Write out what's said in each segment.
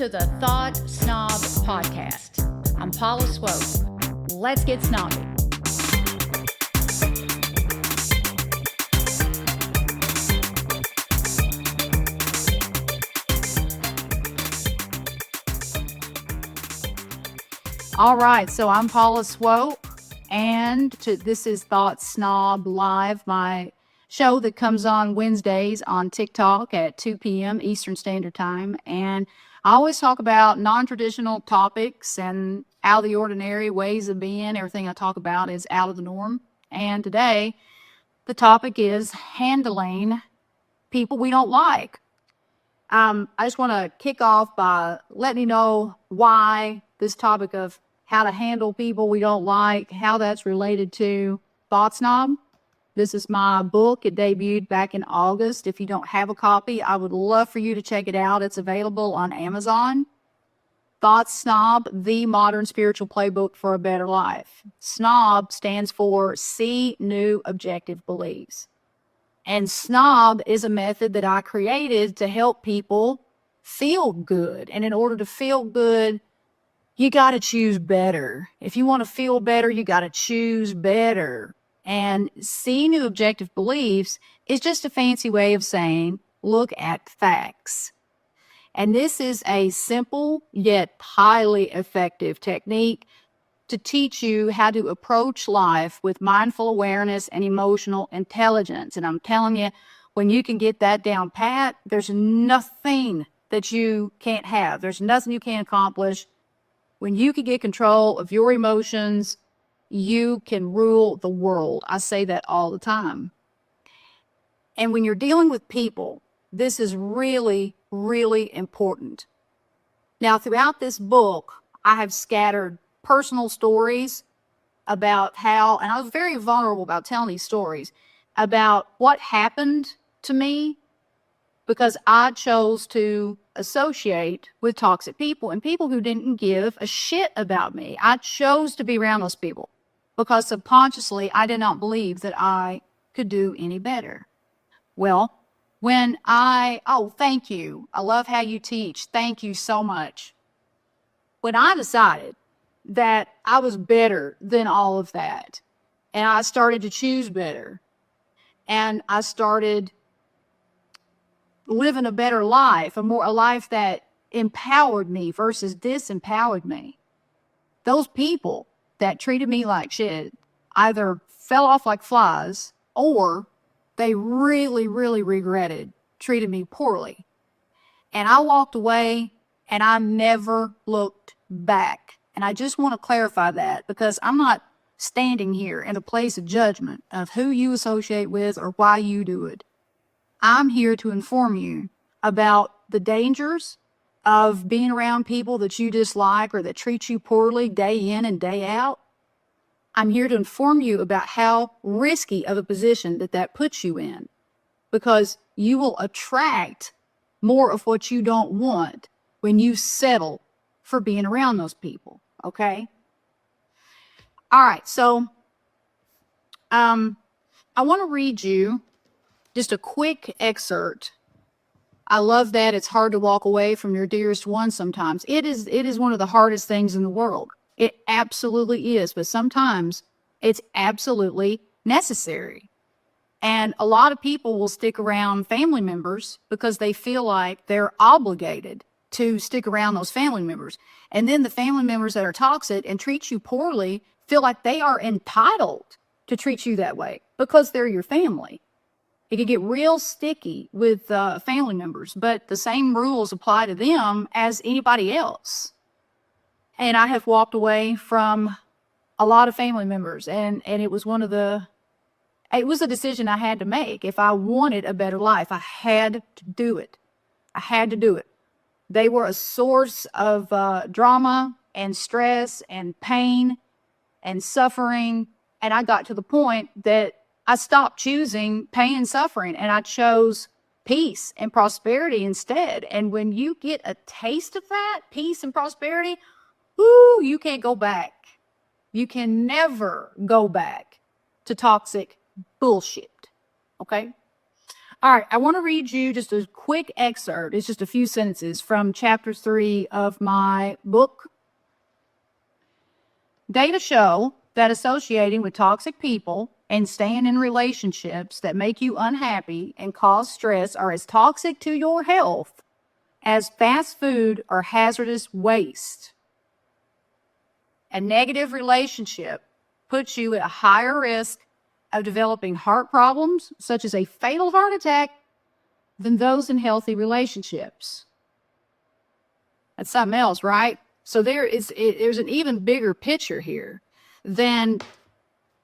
to the Thought Snob Podcast. I'm Paula Swope. Let's get snobby. All right, so I'm Paula Swope, and this is Thought Snob Live, my show that comes on Wednesdays on TikTok at 2 p.m. Eastern Standard Time. And I always talk about non-traditional topics and out of the ordinary ways of being. Everything I talk about is out of the norm. And today, the topic is handling people we don't like. I just want to kick off by letting you know why this topic of how to handle people we don't like, how that's related to Thought Snob. This is my book. It debuted back in August. If you don't have a copy, I would love for you to check it out. It's available on Amazon. Thought Snob, the modern spiritual playbook for a better life. SNOB stands for See New Objective Beliefs. And SNOB is a method that I created to help people feel good. And in order to feel good, you got to choose better. If you want to feel better, you got to choose better. And See New Objective Beliefs is just a fancy way of saying, look at facts. And this is a simple yet highly effective technique to teach you how to approach life with mindful awareness and emotional intelligence. And I'm telling you, when you can get that down pat, there's nothing that you can't have. There's nothing you can't accomplish. When you can get control of your emotions, you can rule the world. I say that all the time. And when you're dealing with people, this is really, really important. Now, throughout this book, I have scattered personal stories about how, and I was very vulnerable about telling these stories, about what happened to me because I chose to associate with toxic people and people who didn't give a shit about me. I chose to be around those people because subconsciously I did not believe that I could do any better. Well, thank you. I love how you teach. Thank you so much. When I decided that I was better than all of that, and I started to choose better, and I started living a better life, a life that empowered me versus disempowered me. Those people that treated me like shit either fell off like flies or they really, really regretted treating me poorly. And I walked away and I never looked back. And I just want to clarify that because I'm not standing here in a place of judgment of who you associate with or why you do it. I'm here to inform you about the dangers of being around people that you dislike or that treat you poorly day in and day out. I'm here to inform you about how risky of a position that puts you in, because you will attract more of what you don't want when you settle for being around those people, okay? All right, so I want to read you just a quick excerpt. I love that it's hard to walk away from your dearest one sometimes. It is one of the hardest things in the world. It absolutely is, but sometimes it's absolutely necessary. And a lot of people will stick around family members because they feel like they're obligated to stick around those family members. And then the family members that are toxic and treat you poorly feel like they are entitled to treat you that way because they're your family. It can get real sticky with family members, but the same rules apply to them as anybody else. And I have walked away from a lot of family members, and it was it was a decision I had to make. If I wanted a better life, I had to do it. I had to do it. They were a source of drama and stress and pain and suffering, and I got to the point that I stopped choosing pain and suffering, and I chose peace and prosperity instead. And when you get a taste of that, peace and prosperity, you can't go back. You can never go back to toxic bullshit, okay? All right, I want to read you just a quick excerpt. It's just a few sentences from chapter 3 of my book. Data show that associating with toxic people and staying in relationships that make you unhappy and cause stress are as toxic to your health as fast food or hazardous waste. A negative relationship puts you at a higher risk of developing heart problems, such as a fatal heart attack, than those in healthy relationships. That's something else, right? So there's an even bigger picture here than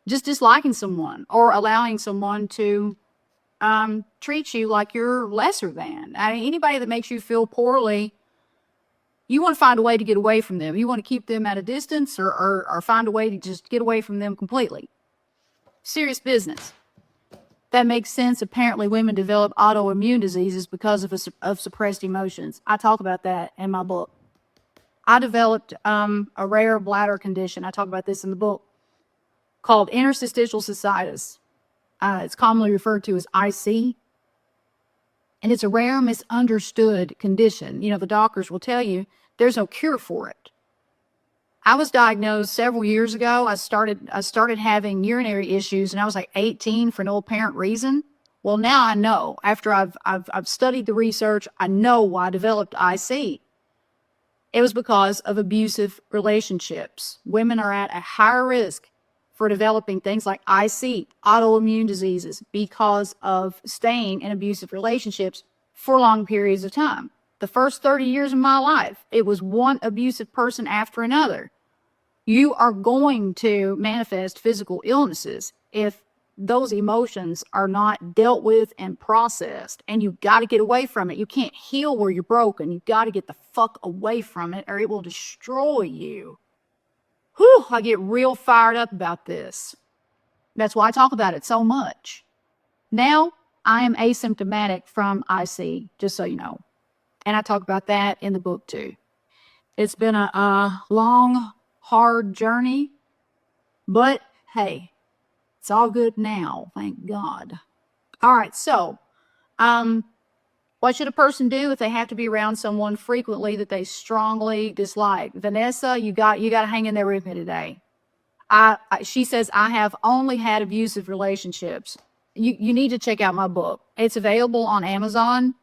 just disliking someone or allowing someone to treat you like you're lesser than. I mean, anybody that makes you feel poorly, you want to find a way to get away from them. You want to keep them at a distance or find a way to just get away from them completely. Serious business. That makes sense. Apparently, women develop autoimmune diseases because of suppressed emotions. I talk about that in my book. I developed a rare bladder condition. I talk about this in the book called interstitial cystitis. It's commonly referred to as IC. And it's a rare, misunderstood condition. You know, the doctors will tell you there's no cure for it. I was diagnosed several years ago. I started having urinary issues, and I was like 18 for no apparent reason. Well, now I know. After I've studied the research, I know why I developed IC. It was because of abusive relationships. Women are at a higher risk for developing things like IC, autoimmune diseases, because of staying in abusive relationships for long periods of time. The first 30 years of my life, it was one abusive person after another. You are going to manifest physical illnesses if those emotions are not dealt with and processed, and you've got to get away from it. You can't heal where you're broken. You've got to get the fuck away from it or it will destroy you. Whew, I get real fired up about this. That's why I talk about it so much. Now, I am asymptomatic from IC, just so you know. And I talk about that in the book too. It's been a long, hard journey, but hey, it's all good now, thank God. All right, so what should a person do if they have to be around someone frequently that they strongly dislike? Vanessa, you got to hang in there with me today. She says, I have only had abusive relationships. You need to check out my book. It's available on Amazon.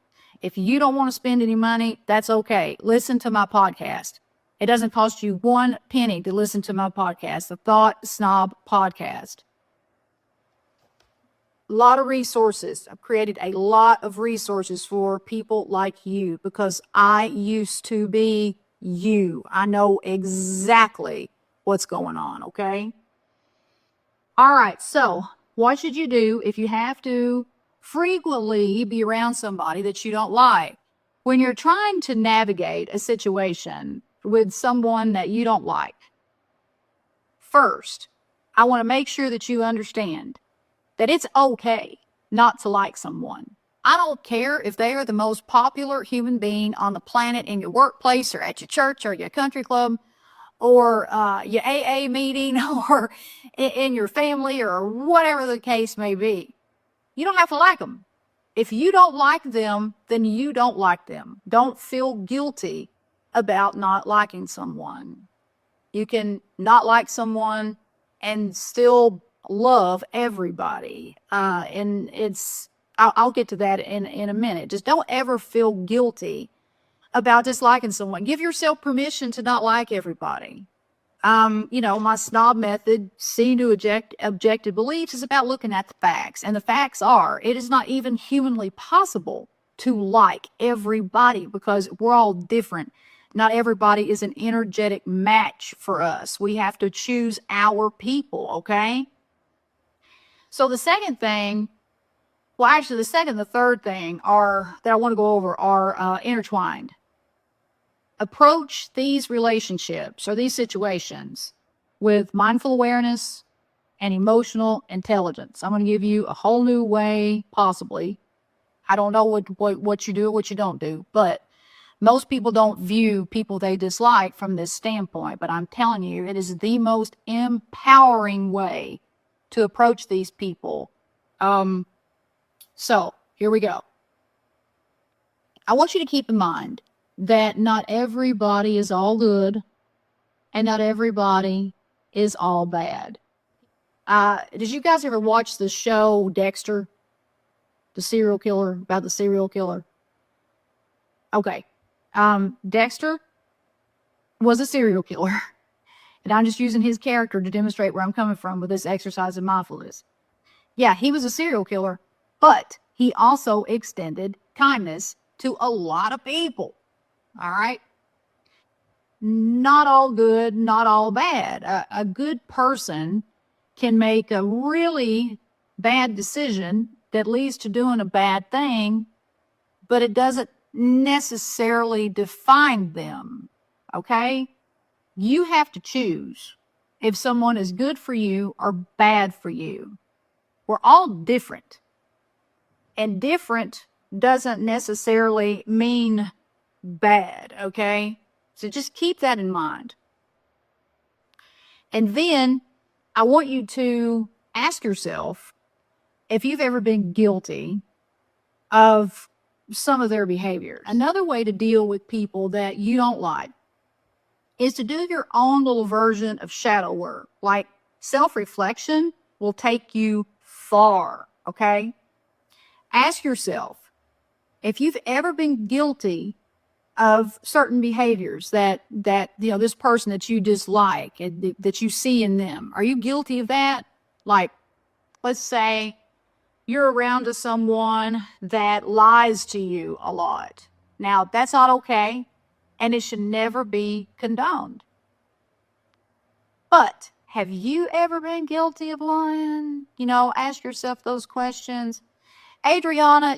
If you don't want to spend any money, that's okay. Listen to my podcast. It doesn't cost you one penny to listen to my podcast, the Thought Snob Podcast. A lot of resources. I've created a lot of resources for people like you because I used to be you. I know exactly what's going on, okay? All right, so what should you do if you have to frequently be around somebody that you don't like? When you're trying to navigate a situation with someone that you don't like, first, I want to make sure that you understand that it's okay not to like someone. I don't care if they are the most popular human being on the planet in your workplace or at your church or your country club or your AA meeting or in your family or whatever the case may be. You don't have to like them. If you don't like them, then you don't like them. Don't feel guilty about not liking someone. You can not like someone and still love everybody. And I'll get to that in a minute. Just don't ever feel guilty about disliking someone. Give yourself permission to not like everybody. My snob method, seeing to objective beliefs, is about looking at the facts. And the facts are, it is not even humanly possible to like everybody because we're all different. Not everybody is an energetic match for us. We have to choose our people, okay? So the second thing, the third thing that I want to go over are intertwined. Approach these relationships or these situations with mindful awareness and emotional intelligence. I'm going to give you a whole new way, possibly. I don't know what you do or what you don't do, but most people don't view people they dislike from this standpoint. But I'm telling you, it is the most empowering way to approach these people. So Here we go. I want you to keep in mind that not everybody is all good and not everybody is all bad. Did you guys ever watch the show Dexter, the serial killer, about the serial killer? Okay. Dexter was a serial killer. And I'm just using his character to demonstrate where I'm coming from with this exercise of mindfulness. Yeah, he was a serial killer, but he also extended kindness to a lot of people. All right? Not all good, not all bad. A good person can make a really bad decision that leads to doing a bad thing, but it doesn't necessarily define them. Okay? You have to choose if someone is good for you or bad for you. We're all different. And different doesn't necessarily mean bad, okay? So just keep that in mind. And then I want you to ask yourself if you've ever been guilty of some of their behaviors. Another way to deal with people that you don't like is to do your own little version of shadow work. Like self-reflection will take you far, okay? Ask yourself if you've ever been guilty of certain behaviors that this person that you dislike and that you see in them. Are you guilty of that? Like, let's say you're around to someone that lies to you a lot. Now, that's not okay, and it should never be condoned. But have you ever been guilty of lying? Ask yourself those questions. Adriana,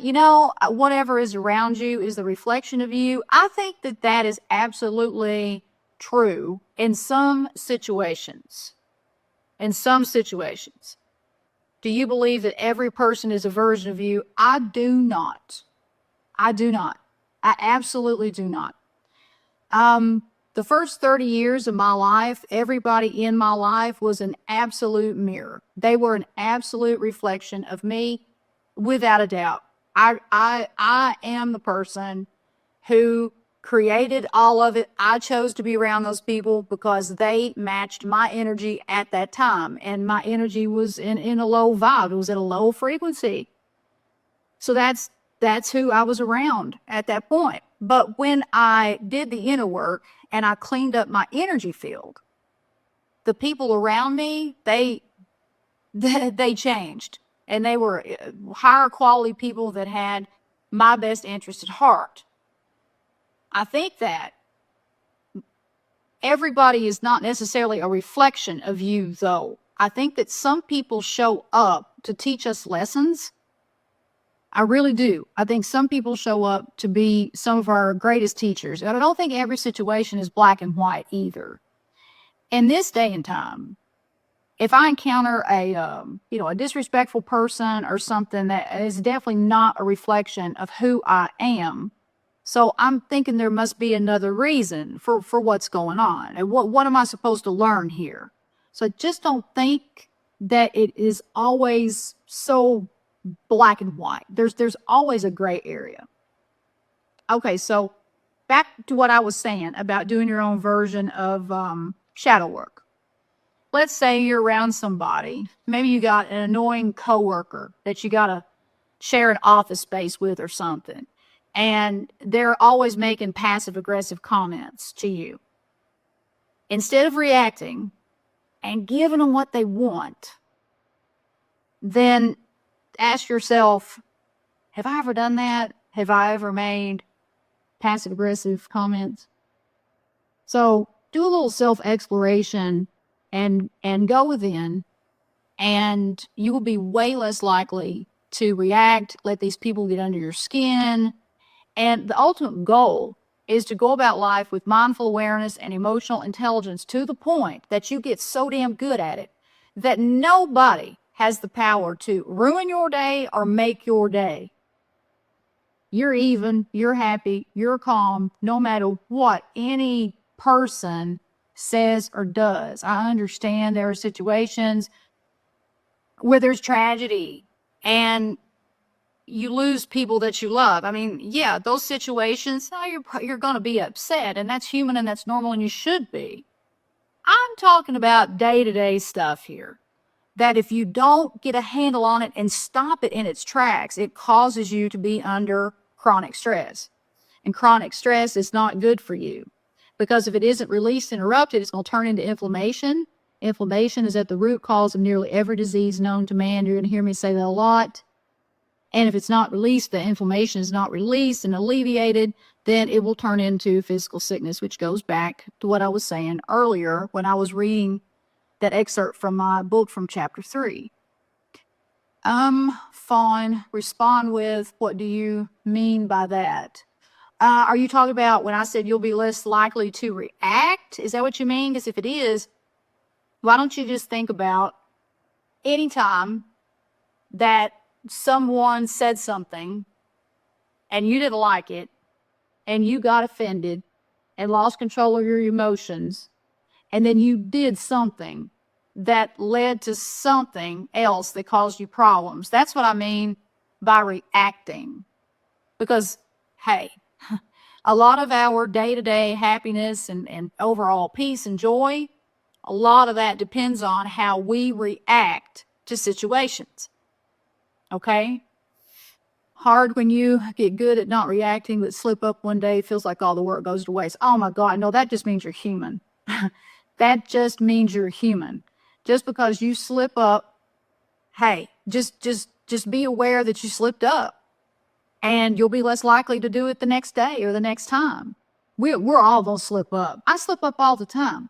whatever is around you is the reflection of you. I think that is absolutely true in some situations. In some situations. Do you believe that every person is a version of you? I do not. I do not. I absolutely do not. The first 30 years of my life, everybody in my life was an absolute mirror. They were an absolute reflection of me, without a doubt. I am the person who created all of it. I chose to be around those people because they matched my energy at that time. And my energy was in a low vibe. It was at a low frequency. So that's who I was around at that point. But when I did the inner work and I cleaned up my energy field, the people around me, they changed. And they were higher quality people that had my best interest at heart. I think that everybody is not necessarily a reflection of you, though. I think that some people show up to teach us lessons. I really do. I think some people show up to be some of our greatest teachers. And I don't think every situation is black and white either. In this day and time, if I encounter a disrespectful person or something that is definitely not a reflection of who I am, so I'm thinking there must be another reason for what's going on. And what am I supposed to learn here? So I just don't think that it is always so black and white. There's always a gray area. Okay, so back to what I was saying about doing your own version of shadow work. Let's say you're around somebody. Maybe you got an annoying coworker that you got to share an office space with or something. And they're always making passive-aggressive comments to you. Instead of reacting and giving them what they want, then ask yourself, have I ever done that? Have I ever made passive-aggressive comments? So do a little self-exploration and go within, and you will be way less likely to react, let these people get under your skin. And the ultimate goal is to go about life with mindful awareness and emotional intelligence to the point that you get so damn good at it that nobody has the power to ruin your day or make your day. You're even, you're happy, you're calm, no matter what any person says or does. I understand there are situations where there's tragedy and you lose people that you love. I mean, yeah, those situations, you're going to be upset, and that's human and that's normal, and you should be. I'm talking about day-to-day stuff here. That if you don't get a handle on it and stop it in its tracks, it causes you to be under chronic stress. And chronic stress is not good for you, because if it isn't released, interrupted, it's going to turn into inflammation. Inflammation is at the root cause of nearly every disease known to man. You're going to hear me say that a lot. And if it's not released, the inflammation is not released and alleviated, then it will turn into physical sickness, which goes back to what I was saying earlier when I was reading that excerpt from my book from chapter 3. Fine. Respond with, what do you mean by that? Are you talking about when I said you'll be less likely to react? Is that what you mean? Because if it is, why don't you just think about any time that someone said something and you didn't like it and you got offended and lost control of your emotions, and then you did something that led to something else that caused you problems. That's what I mean by reacting. Because, hey, a lot of our day-to-day happiness and overall peace and joy, a lot of that depends on how we react to situations. Okay? Hard when you get good at not reacting, but slip up one day, feels like all the work goes to waste. Oh my God, no, that just means you're human. That just means you're human. Just because you slip up, hey, just be aware that you slipped up, and you'll be less likely to do it the next day or the next time. We're all gonna slip up. I slip up all the time.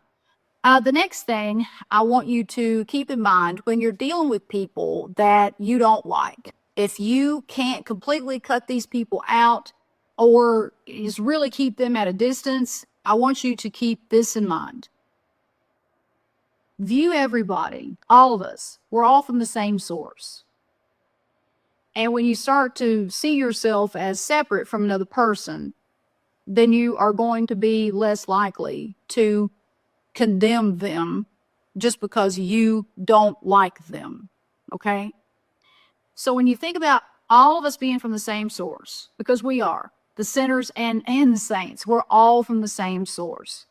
The next thing I want you to keep in mind when you're dealing with people that you don't like, if you can't completely cut these people out or just really keep them at a distance, I want you to keep this in mind. View everybody, all of us, we're all from the same source. And when you start to see yourself as separate from another person, then you are going to be less likely to condemn them just because you don't like them, okay? So when you think about all of us being from the same source, because we are, the sinners and the saints, we're all from the same source.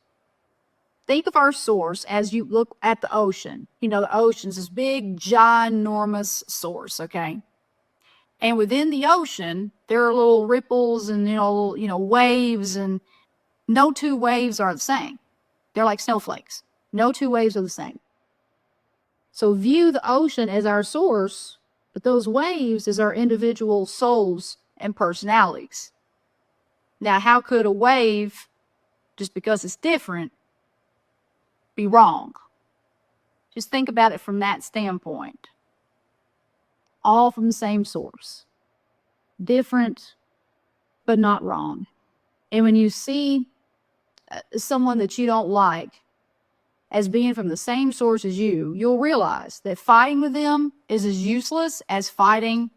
Think of our source as you look at the ocean. You know, the ocean's this big, ginormous source, okay? And within the ocean, there are little ripples and, waves, and no two waves are the same. They're like snowflakes. No two waves are the same. So view the ocean as our source, but those waves as our individual souls and personalities. Now, how could a wave, just because it's different, be wrong? Just think about it from that standpoint. All from the same source. Different, but not wrong. And when you see someone that you don't like as being from the same source as you, you'll realize that fighting with them is as useless as fighting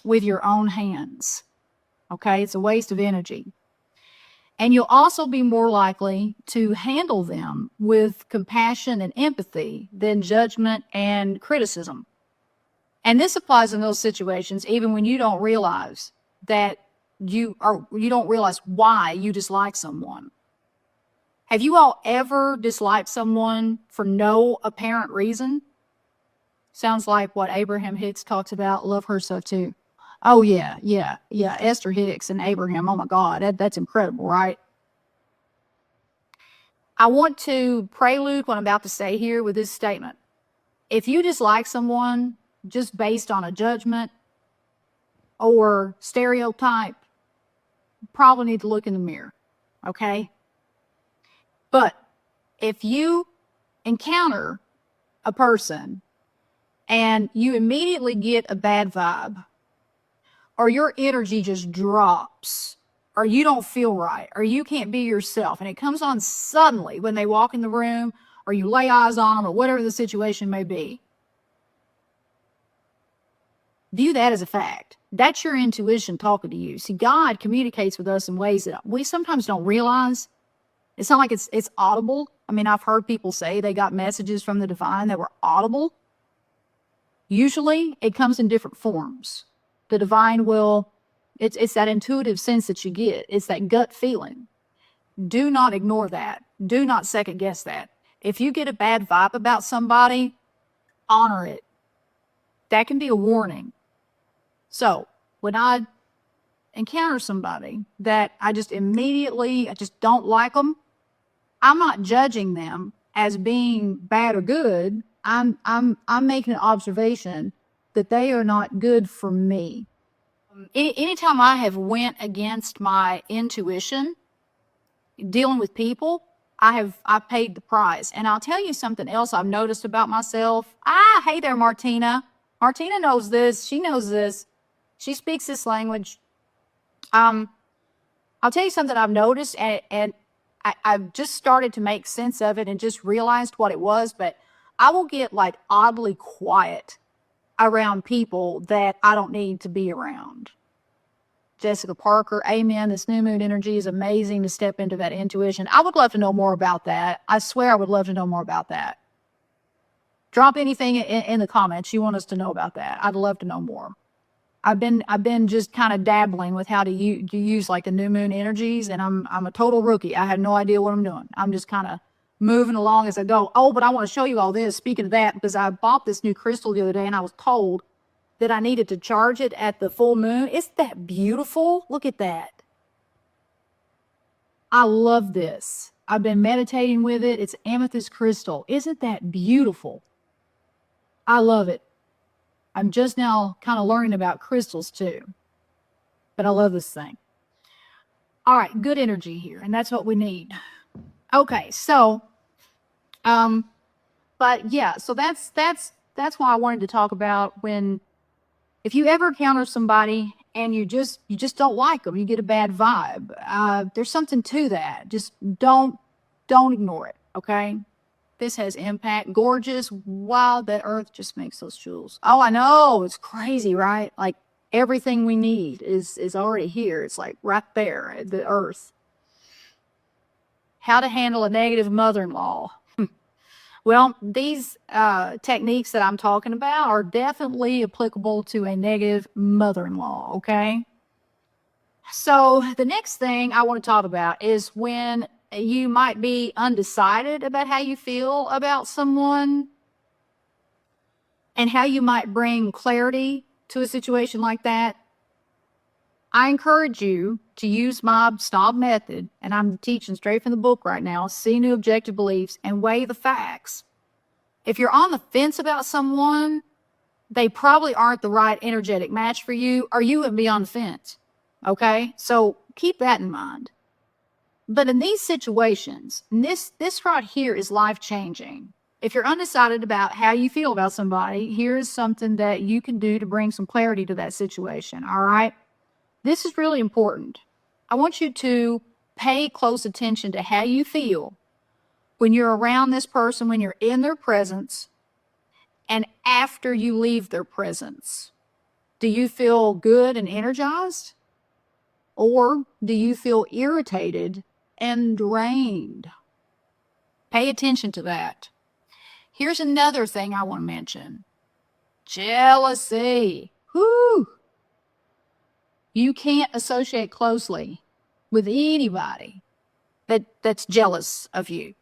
with your own hands. Okay? It's a waste of energy. And you'll also be more likely to handle them with compassion and empathy than judgment and criticism. And this applies in those situations even when you don't realize that you don't realize why you dislike someone. Have you all ever disliked someone for no apparent reason? Sounds like what Abraham Hicks talks about. Love her so too. Oh yeah. Esther Hicks and Abraham. Oh my God, that's incredible, right? I want to prelude what I'm about to say here with this statement. If you dislike someone just based on a judgment or stereotype, you probably need to look in the mirror, okay? But if you encounter a person and you immediately get a bad vibe, or your energy just drops, or you don't feel right, or you can't be yourself, and it comes on suddenly when they walk in the room, or you lay eyes on them, or whatever the situation may be, view that as a fact. That's your intuition talking to you. See, God communicates with us in ways that we sometimes don't realize. It's not like it's audible. I mean, I've heard people say they got messages from the divine that were audible. Usually, it comes in different forms. The divine will, it's that intuitive sense that you get. It's that gut feeling. Do not ignore that. Do not second guess that. If you get a bad vibe about somebody, honor it. That can be a warning. So when I encounter somebody that I just don't like them, I'm not judging them as being bad or good. I'm making an observation that they are not good for me. Anytime I have went against my intuition dealing with people, I paid the price. And I'll tell you something else I've noticed about myself. Hey there, Martina. Martina knows this. She knows this. She speaks this language. I'll tell you something I've noticed, and I've just started to make sense of it and just realized what it was, but I will get like oddly quiet around people that I don't need to be around. Jessica Parker, amen. This new moon energy is amazing to step into that intuition. I would love to know more about that. I swear I would love to know more about that. Drop anything in the comments you want us to know about that. I'd love to know more. I've been just kind of dabbling with how to use like the new moon energies, and I'm a total rookie. I have no idea what I'm doing. I'm just kind of moving along as I go. Oh, but I want to show you all this. Speaking of that, because I bought this new crystal the other day, and I was told that I needed to charge it at the full moon. Isn't that beautiful? Look at that. I love this. I've been meditating with it. It's amethyst crystal. Isn't that beautiful? I love it. I'm just now kind of learning about crystals too. But I love this thing. All right, good energy here, and that's what we need. Okay, so but yeah, so that's why I wanted to talk about if you ever encounter somebody and you just don't like them, you get a bad vibe. There's something to that. Just don't ignore it, okay? This has impact. Gorgeous. Wow, the earth just makes those jewels. Oh, I know. It's crazy, right? Like everything we need is already here. It's like right there, the earth. How to handle a negative mother-in-law. Well, these techniques that I'm talking about are definitely applicable to a negative mother-in-law, okay? So the next thing I want to talk about is when you might be undecided about how you feel about someone and how you might bring clarity to a situation like that. I encourage you to use my STOB method, and I'm teaching straight from the book right now, see new objective beliefs and weigh the facts. If you're on the fence about someone, they probably aren't the right energetic match for you, or you would be on the fence. Okay? So keep that in mind. But in these situations, this right here is life-changing. If you're undecided about how you feel about somebody, here is something that you can do to bring some clarity to that situation, all right? This is really important. I want you to pay close attention to how you feel when you're around this person, when you're in their presence, and after you leave their presence. Do you feel good and energized? Or do you feel irritated and drained? Pay attention to that. Here's another thing I want to mention. Jealousy. Whoo! You can't associate closely with anybody that's jealous of you.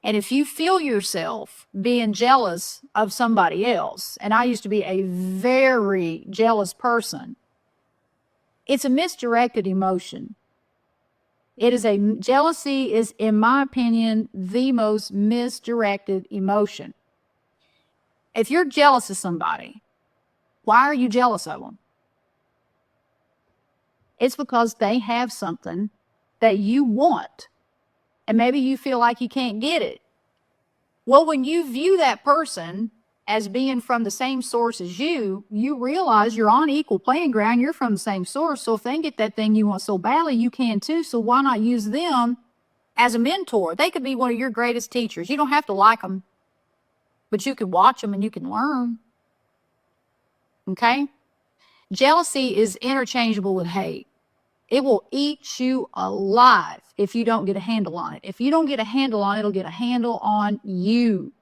And if you feel yourself being jealous of somebody else, and I used to be a very jealous person, it's a misdirected emotion. Jealousy is, in my opinion, the most misdirected emotion. If you're jealous of somebody, why are you jealous of them? It's because they have something that you want, and maybe you feel like you can't get it. Well, when you view that person as being from the same source as you realize you're on equal playing ground. You're from the same source. So if they get that thing you want so badly, you can too. So why not use them as a mentor? They could be one of your greatest teachers. You don't have to like them, but you can watch them and you can learn. Okay? Jealousy is interchangeable with hate. It will eat you alive if you don't get a handle on it. If you don't get a handle on it, it'll get a handle on you.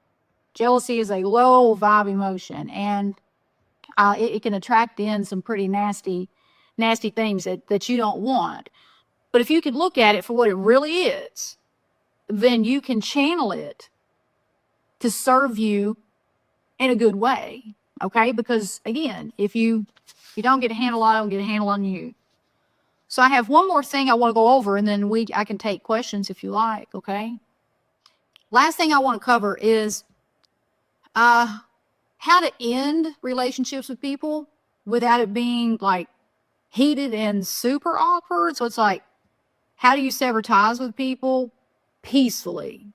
Jealousy is a low vibe emotion, and it can attract in some pretty nasty things that you don't want. But if you can look at it for what it really is, then you can channel it to serve you in a good way. Okay? Because again, if you don't get a handle on it, I don't get a handle on you. So I have one more thing I want to go over, and then I can take questions if you like. Okay? Last thing I want to cover is how to end relationships with people without it being like heated and super awkward. So it's like, how do you sever ties with people peacefully?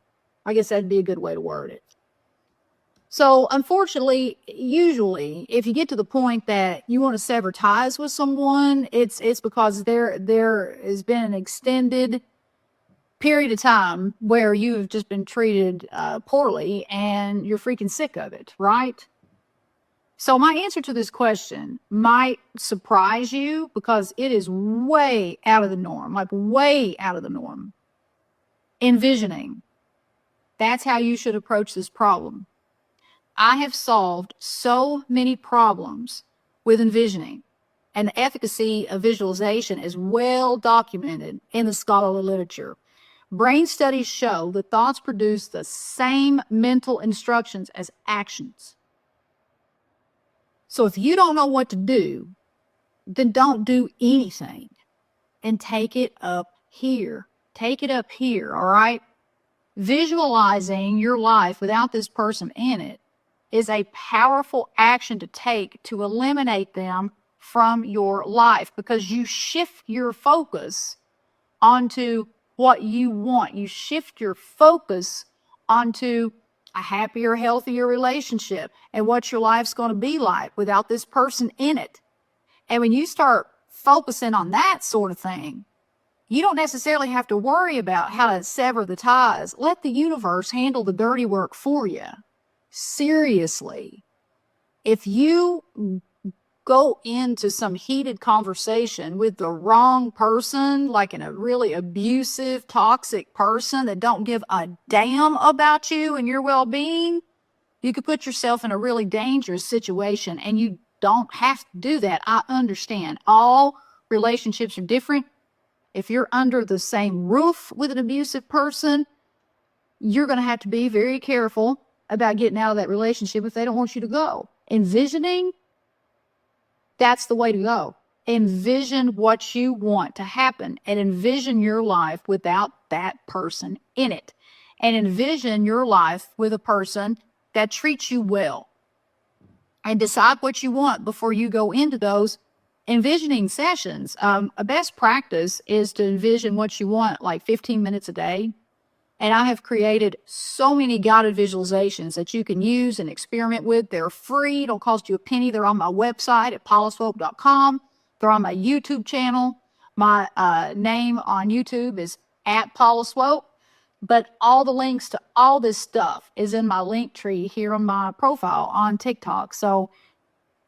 I guess that'd be a good way to word it. So unfortunately, usually, if you get to the point that you want to sever ties with someone, it's because there has been an extended period of time where you've just been treated poorly and you're freaking sick of it, right? So my answer to this question might surprise you because it is way out of the norm, like way out of the norm. Envisioning. That's how you should approach this problem. I have solved so many problems with envisioning, and the efficacy of visualization is well documented in the scholarly literature. Brain studies show that thoughts produce the same mental instructions as actions. So if you don't know what to do, then don't do anything and take it up here. Take it up here, all right? Visualizing your life without this person in it is a powerful action to take to eliminate them from your life because you shift your focus onto what you want. You shift your focus onto a happier, healthier relationship and what your life's going to be like without this person in it. And when you start focusing on that sort of thing, you don't necessarily have to worry about how to sever the ties. Let the universe handle the dirty work for you. Seriously. If you go into some heated conversation with the wrong person, like in a really abusive, toxic person that don't give a damn about you and your well-being, you could put yourself in a really dangerous situation, and you don't have to do that. I understand. All relationships are different. If you're under the same roof with an abusive person, you're going to have to be very careful about getting out of that relationship if they don't want you to go. Envisioning, that's the way to go. Envision what you want to happen and envision your life without that person in it. And envision your life with a person that treats you well. And decide what you want before you go into those envisioning sessions. A best practice is to envision what you want like 15 minutes a day. And I have created so many guided visualizations that you can use and experiment with. They're free. Don't cost you a penny. They're on my website at paulaswope.com. They're on my YouTube channel. My name on YouTube is at Paula Swope. But all the links to all this stuff is in my link tree here on my profile on TikTok. So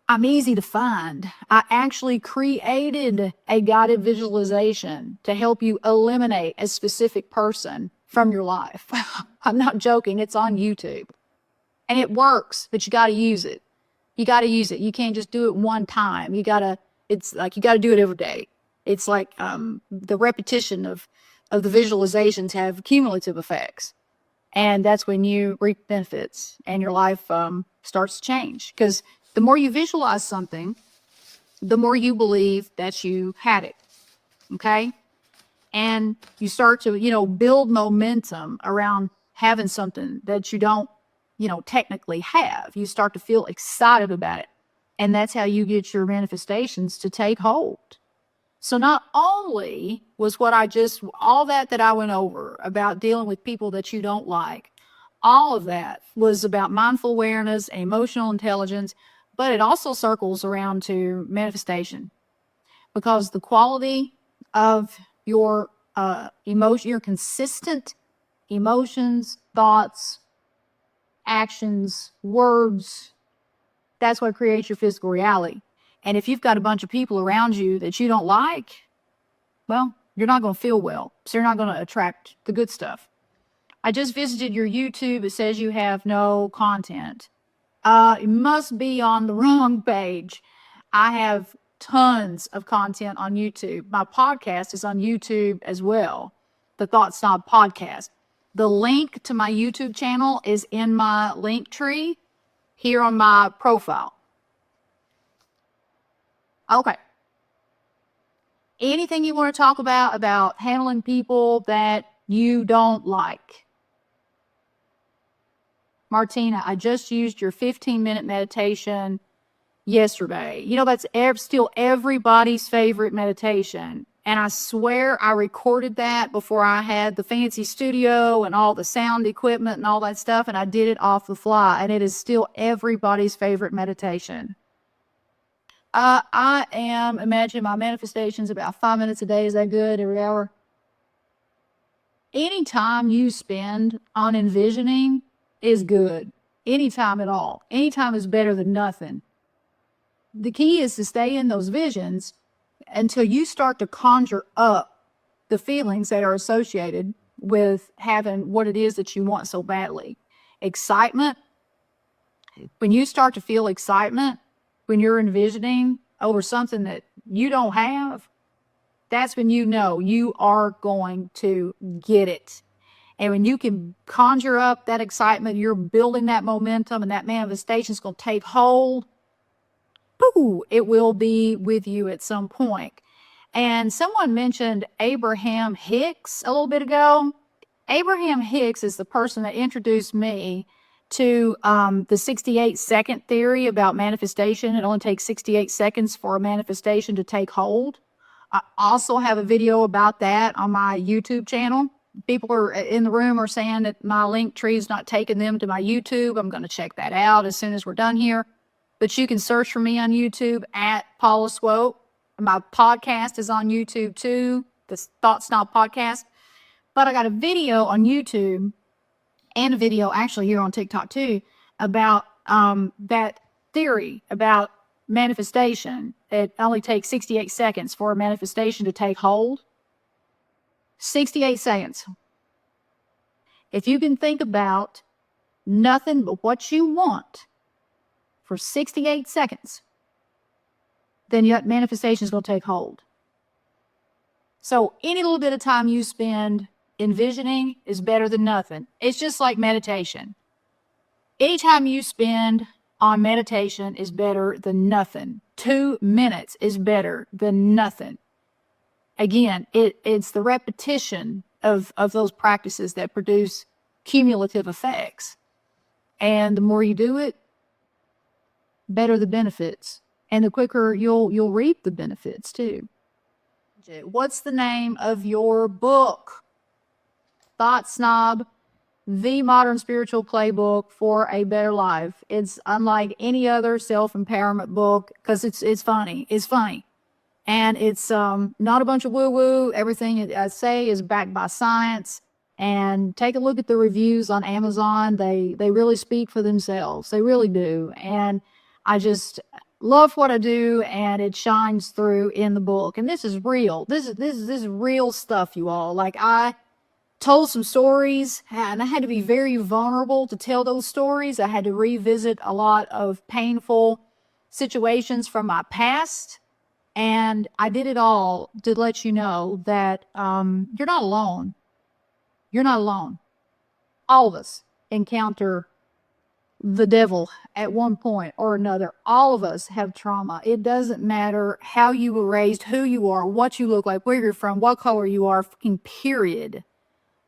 I'm easy to find. I actually created a guided visualization to help you eliminate a specific person from your life. I'm not joking. It's on YouTube. And it works, but you got to use it. You got to use it. You can't just do it one time. It's like you got to do it every day. It's like the repetition of the visualizations have cumulative effects. And that's when you reap benefits and your life starts to change. Because the more you visualize something, the more you believe that you had it. Okay? And you start to, build momentum around having something that you don't, technically have. You start to feel excited about it. And that's how you get your manifestations to take hold. So not only was all that I went over about dealing with people that you don't like, all of that was about mindful awareness and emotional intelligence, but it also circles around to manifestation. Because the quality of your your consistent emotions, thoughts, actions, words, that's what creates your physical reality. And if you've got a bunch of people around you that you don't like, well, you're not going to feel well. So you're not going to attract the good stuff. I just visited your YouTube. It says you have no content. It must be on the wrong page. I have tons of content on YouTube. My podcast is on YouTube as well, the Thought Snob Podcast. The link to my YouTube channel is in my link tree here on my profile. Okay. Anything you want to talk about handling people that you don't like? Martina, I just used your 15-minute meditation yesterday. You know, that's still everybody's favorite meditation. And I swear I recorded that before I had the fancy studio and all the sound equipment and all that stuff. And I did it off the fly. And it is still everybody's favorite meditation. I am imagining my manifestations about 5 minutes a day. Is that good? Every hour? Any time you spend on envisioning is good. Any time at all. Any time is better than nothing. The key is to stay in those visions until you start to conjure up the feelings that are associated with having what it is that you want so badly. Excitement. When you start to feel excitement, when you're envisioning over something that you don't have, that's when you know you are going to get it. And when you can conjure up that excitement, you're building that momentum, and that manifestation is going to take hold. Pooh, it will be with you at some point. And someone mentioned Abraham Hicks a little bit ago. Abraham Hicks is the person that introduced me to the 68-second theory about manifestation. It only takes 68 seconds for a manifestation to take hold. I also have a video about that on my YouTube channel. People are in the room are saying that my link tree is not taking them to my YouTube. I'm going to check that out as soon as we're done here. But you can search for me on YouTube at Paula Swope. My podcast is on YouTube too, the Thought Snob Podcast. But I got a video on YouTube and a video actually here on TikTok too about that theory about manifestation. It only takes 68 seconds for a manifestation to take hold. 68 seconds. If you can think about nothing but what you want for 68 seconds, then that manifestation is going to take hold. So any little bit of time you spend envisioning is better than nothing. It's just like meditation. Any time you spend on meditation is better than nothing. 2 minutes is better than nothing. Again, it's the repetition of those practices that produce cumulative effects. And the more you do it, better the benefits. And the quicker you'll reap the benefits too. What's the name of your book? Thought Snob, the modern spiritual playbook for a better life. It's unlike any other self-empowerment book because it's funny. It's funny. And it's not a bunch of woo-woo. Everything I say is backed by science. And take a look at the reviews on Amazon. They really speak for themselves. They really do. And I just love what I do, and it shines through in the book. And this is real. This is real stuff, you all. Like, I told some stories, and I had to be very vulnerable to tell those stories. I had to revisit a lot of painful situations from my past. And I did it all to let you know that you're not alone. You're not alone. All of us encounter the devil at one point or another. All of us have trauma. It doesn't matter how you were raised, who you are, what you look like, where you're from, what color you are, fucking period.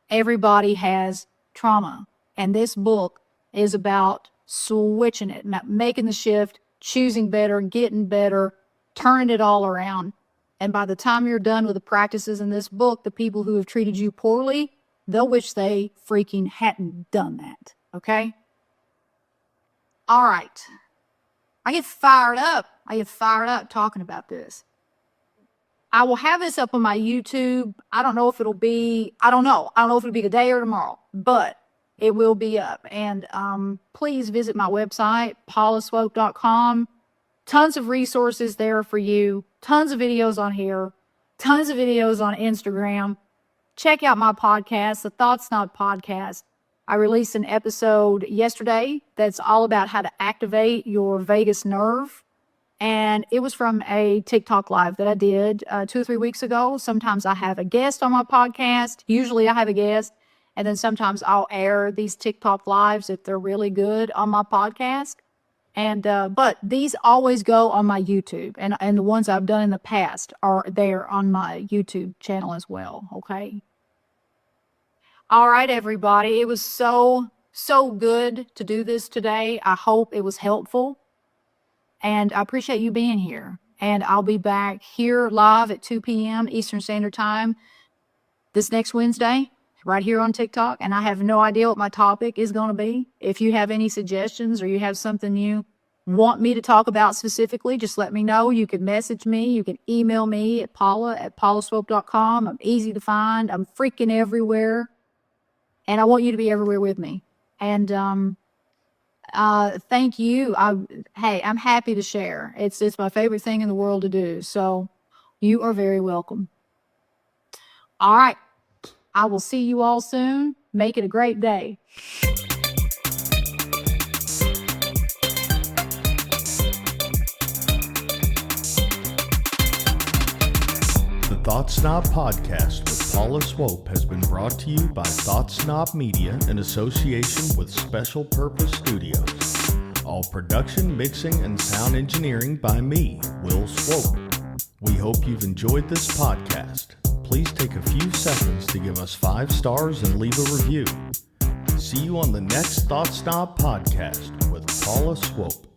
Everybody has trauma. And this book is about switching it, making the shift, choosing better, getting better, turning it all around. And by the time you're done with the practices in this book, the people who have treated you poorly, they'll wish they freaking hadn't done that. Okay? All right. I get fired up. Talking about this. I will have this up on my YouTube. I don't know if it'll be today or tomorrow, but it will be up. And please visit my website, paulaswope.com. Tons of resources there for you. Tons of videos on here. Tons of videos on Instagram. Check out my podcast, the Thought Snob Podcast. I released an episode yesterday that's all about how to activate your vagus nerve. And it was from a TikTok live that I did 2 or 3 weeks ago. Sometimes I have a guest on my podcast. Usually I have a guest. And then sometimes I'll air these TikTok lives if they're really good on my podcast. And but these always go on my YouTube, and the ones I've done in the past are there on my YouTube channel as well. Okay. All right, everybody. It was so good to do this today. I hope it was helpful, and I appreciate you being here. And I'll be back here live at 2 p.m. Eastern Standard Time this next Wednesday, right here on TikTok. And I have no idea what my topic is going to be. If you have any suggestions or you have something you want me to talk about specifically, just let me know. You can message me. You can email me at paula@paulaswope.com. I'm easy to find. I'm freaking everywhere. And I want you to be everywhere with me. And thank you. Hey, I'm happy to share. It's my favorite thing in the world to do. So you are very welcome. All right. I will see you all soon. Make it a great day. The Thought Snob Podcast with Paula Swope has been brought to you by Thought Snob Media in association with Special Purpose Studios. All production, mixing, and sound engineering by me, Will Swope. We hope you've enjoyed this podcast. Please take a few seconds to give us 5 stars and leave a review. See you on the next Thought Snob Podcast with Paula Swope.